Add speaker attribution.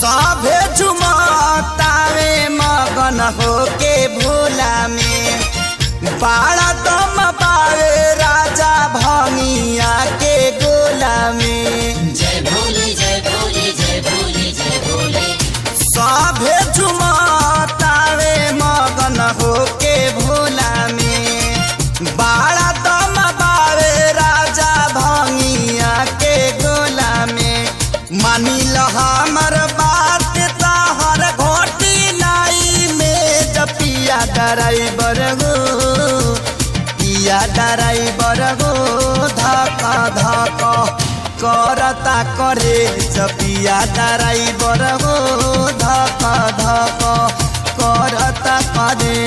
Speaker 1: सभे झुमतावे मगन होके भोला में बाड़ा दम पावे राजा भंगिया के गोला में।
Speaker 2: जय भोले जय भोले जय भोले जय भोले।
Speaker 1: सभे झुमतावे मगन होके भोला में बाड़ा दम पावे राजा भंगिया के गोला में। मानी ल हमर बात तहर घोटी नाई में जपिया ड्राइवर गो पिया ड्राइवर गो धक धक करता करे जपिया ड्राइवर गो धक धक करता करे।